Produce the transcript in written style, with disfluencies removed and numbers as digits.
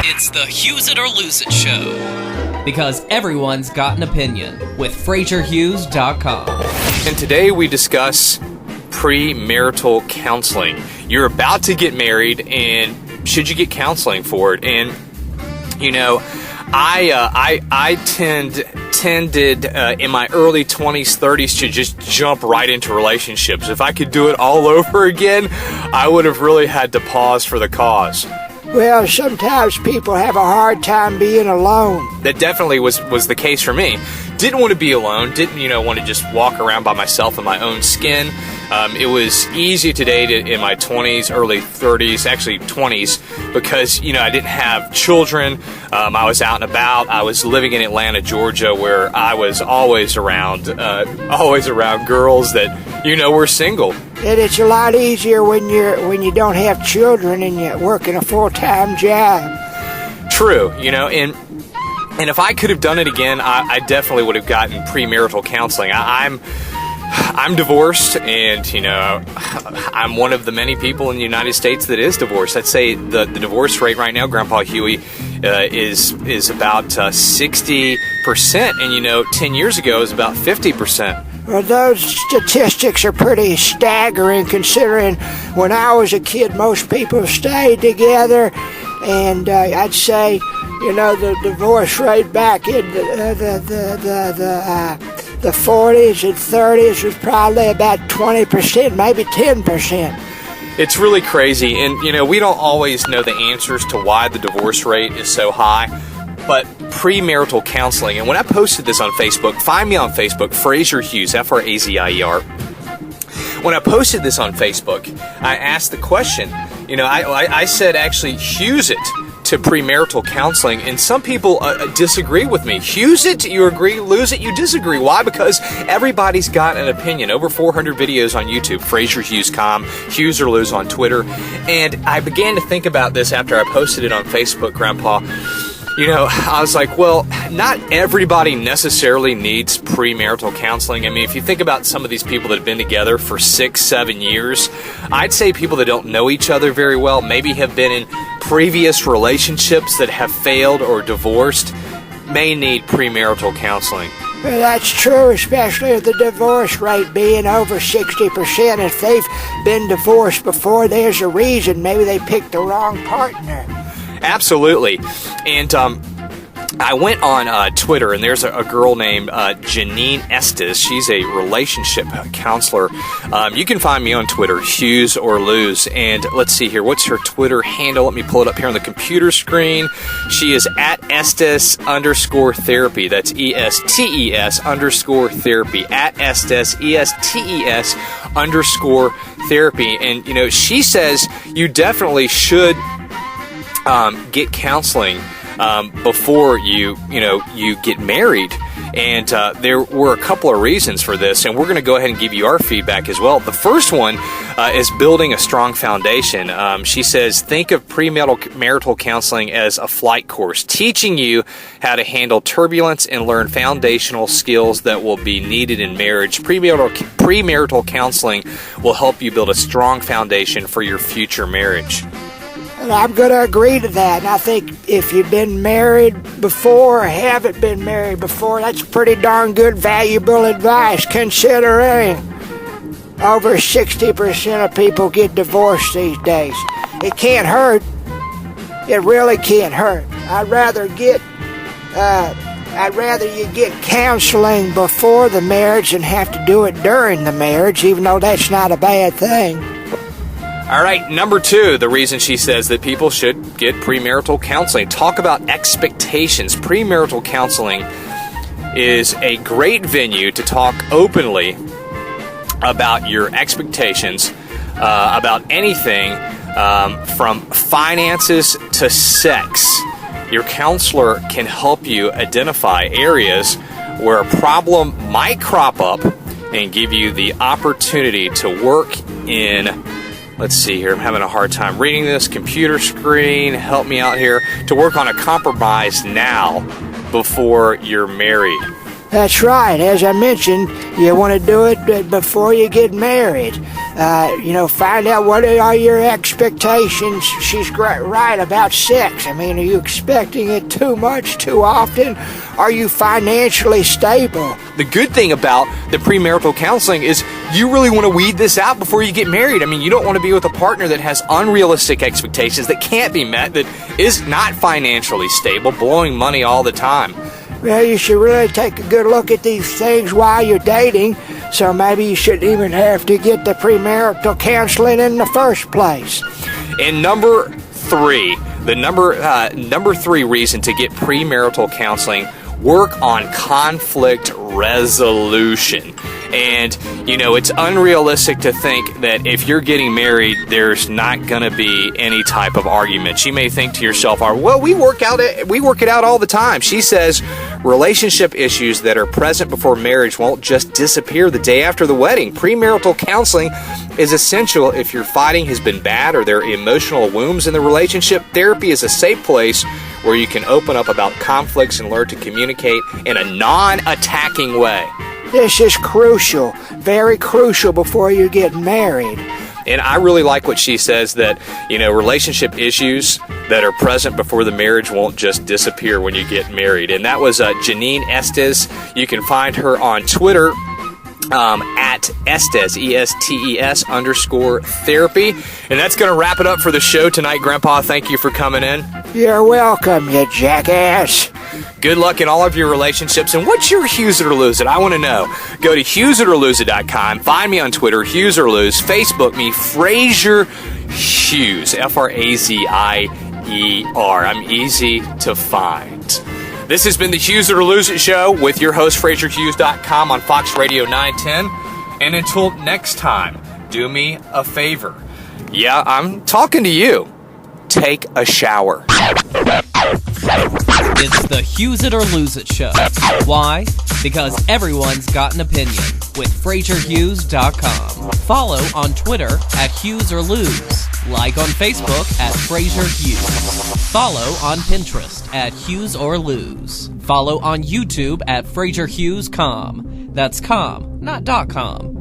It's the Hughes It or Lose It show. Because everyone's got an opinion with Frazierhughes.com. And today we discuss premarital counseling. You're about to get married, and should you get counseling for it? And you know, I tended in my early 20s, 30s to just jump right into relationships. If I could do it all over again, I would have really had to pause for the cause. Well, sometimes people have a hard time being alone. That definitely was the case for me. Didn't want to be alone. Didn't, want to just walk around by myself in my own skin. It was easy to date in my 20s, early 30s, actually 20s, because, I didn't have children. I was out and about. I was living in Atlanta, Georgia, where I was always around girls that, were single. And it's a lot easier when you don't have children and you're working a full-time job. True, and if I could have done it again, I definitely would have gotten premarital counseling. I'm divorced, and I'm one of the many people in the United States that is divorced. I'd say the divorce rate right now, Grandpa Huey, is about 60%, and 10 years ago it was about 50%. Well, those statistics are pretty staggering, considering when I was a kid, most people stayed together, and I'd say, the divorce rate back in the 40s and 30s was probably about 20%, maybe 10%. It's really crazy, and we don't always know the answers to why the divorce rate is so high. But premarital counseling, and when I posted this on Facebook, find me on Facebook, Frazier Hughes, F-R-A-Z-I-E-R. When I posted this on Facebook, I asked the question, I said actually, Hughes it to premarital counseling, and some people disagree with me. Hughes it, you agree, lose it, you disagree. Why? Because everybody's got an opinion. Over 400 videos on YouTube, Frazierhughes.com, Hughes or lose on Twitter. And I began to think about this after I posted it on Facebook, Grandpa. I was like, well, not everybody necessarily needs premarital counseling. I mean, if you think about some of these people that have been together for 6-7 years, I'd say people that don't know each other very well, maybe have been in previous relationships that have failed or divorced, may need premarital counseling. Well, that's true, especially with the divorce rate being over 60%. If they've been divorced before, there's a reason. Maybe they picked the wrong partner. Absolutely. And I went on Twitter, and there's a girl named Janine Estes. She's a relationship counselor. You can find me on Twitter, Hughes or Lose. And let's see here. What's her Twitter handle? Let me pull it up here on the computer screen. She is at Estes_therapy. That's ESTES_therapy. At Estes, ESTES_therapy. And, she says you definitely should get counseling before you get married. And there were a couple of reasons for this, and we're going to go ahead and give you our feedback as well. The first one is building a strong foundation. She says, think of premarital counseling as a flight course, teaching you how to handle turbulence and learn foundational skills that will be needed in marriage. Premarital counseling will help you build a strong foundation for your future marriage. And I'm going to agree to that. And I think if you've been married before or haven't been married before, that's pretty darn good, valuable advice, considering over 60% of people get divorced these days. It can't hurt. It really can't hurt. I'd rather you get counseling before the marriage than have to do it during the marriage, even though that's not a bad thing. All right, number 2, the reason she says that people should get premarital counseling. Talk about expectations. Premarital counseling is a great venue to talk openly about your expectations, about anything from finances to sex. Your counselor can help you identify areas where a problem might crop up and give you the opportunity to work in. Let's see here. I'm having a hard time reading this. Computer screen, help me out here. To work on a compromise now before you're married. That's right. As I mentioned, you want to do it before you get married. Find out what are your expectations. She's right about sex. I mean, are you expecting it too much, too often? Are you financially stable? The good thing about the premarital counseling is you really want to weed this out before you get married. I mean, you don't want to be with a partner that has unrealistic expectations that can't be met, that is not financially stable, blowing money all the time. Well, you should really take a good look at these things while you're dating, so maybe you shouldn't even have to get the premarital counseling in the first place. And number three, the number three reason to get premarital counseling: work on conflict resolution. And, it's unrealistic to think that if you're getting married, there's not going to be any type of arguments. You may think to yourself, well, we work it out all the time. She says relationship issues that are present before marriage won't just disappear the day after the wedding. Premarital counseling is essential if your fighting has been bad or there are emotional wounds in the relationship. Therapy is a safe place where you can open up about conflicts and learn to communicate in a non-attacking way. This is crucial, very crucial before you get married. And I really like what she says, that, relationship issues that are present before the marriage won't just disappear when you get married. And that was Janine Estes. You can find her on Twitter at Estes, ESTES _therapy. And that's going to wrap it up for the show tonight, Grandpa. Thank you for coming in. You're welcome, you jackass. Good luck in all of your relationships. And what's your Hughes it or lose it? I want to know. Go to HughesItOrLoseIt.com. Find me on Twitter, Hughes or Lose. Facebook me, Frazier Hughes, Frazier. I'm easy to find. This has been the Hughes it or Lose it show with your host, Frazierhughes.com on Fox Radio 910. And until next time, do me a favor. Yeah, I'm talking to you. Take a shower. It's the Hughes it or Lose it show. Why? Because everyone's got an opinion with Frazierhughes.com. Follow on Twitter at Hughes or Lose. Like on Facebook at Frazier Hughes. Follow on Pinterest at Hughes or Lose. Follow on YouTube at Frazierhughes.com. That's com, not .com.